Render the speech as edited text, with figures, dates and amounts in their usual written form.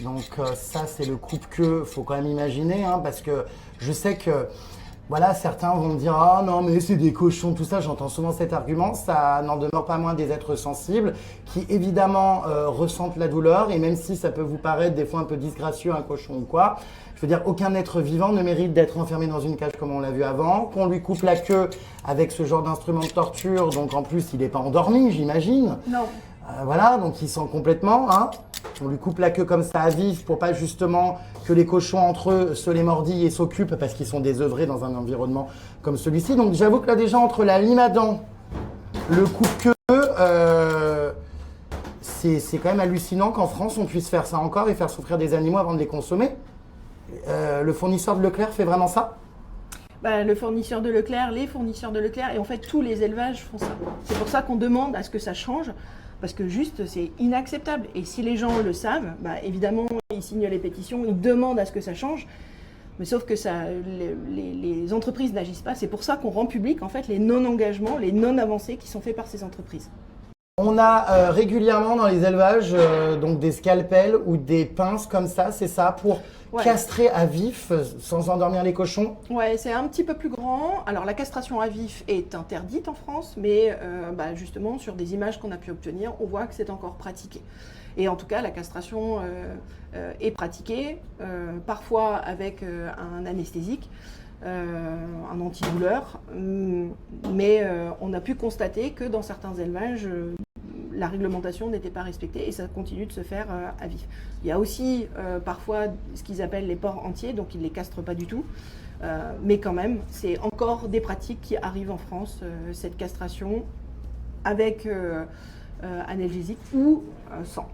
Donc ça, c'est le coupe-queue, faut quand même imaginer, hein, parce que je sais que voilà, certains vont me dire ah non mais c'est des cochons, tout ça. J'entends souvent cet argument. Ça n'en demeure pas moins des êtres sensibles qui évidemment ressentent la douleur et même si ça peut vous paraître des fois un peu disgracieux un cochon ou quoi, je veux dire aucun être vivant ne mérite d'être enfermé dans une cage comme on l'a vu avant. Qu'on lui coupe la queue avec ce genre d'instrument de torture, donc en plus il n'est pas endormi, j'imagine. Non. Voilà, donc il sent complètement. Hein. On lui coupe la queue comme ça à vif pour pas justement que les cochons entre eux se les mordillent et s'occupent parce qu'ils sont désœuvrés dans un environnement comme celui-ci. Donc j'avoue que là déjà entre la lime à dents, le coupe-queue, c'est quand même hallucinant qu'en France on puisse faire ça encore et faire souffrir des animaux avant de les consommer. Le fournisseur de Leclerc fait vraiment ça? Bah, le fournisseur de Leclerc, les fournisseurs de Leclerc, et en fait tous les élevages font ça. C'est pour ça qu'on demande à ce que ça change, parce que juste c'est inacceptable. Et si les gens le savent, bah, évidemment ils signent les pétitions, ils demandent à ce que ça change, mais sauf que ça, les entreprises n'agissent pas. C'est pour ça qu'on rend public en fait les non-engagements, les non-avancées qui sont faits par ces entreprises. On a régulièrement dans les élevages donc des scalpels ou des pinces comme ça, c'est ça, pour castrer à vif sans endormir les cochons? Ouais, c'est un petit peu plus grand. Alors la castration à vif est interdite en France, mais bah, justement sur des images qu'on a pu obtenir, on voit que c'est encore pratiqué. Et en tout cas, la castration est pratiquée, parfois avec un anesthésique. Un antidouleur, mais on a pu constater que dans certains élevages, la réglementation n'était pas respectée et ça continue de se faire à vif. Il y a aussi parfois ce qu'ils appellent les porcs entiers, donc ils ne les castrent pas du tout, mais quand même, c'est encore des pratiques qui arrivent en France, cette castration avec analgésique ou sans.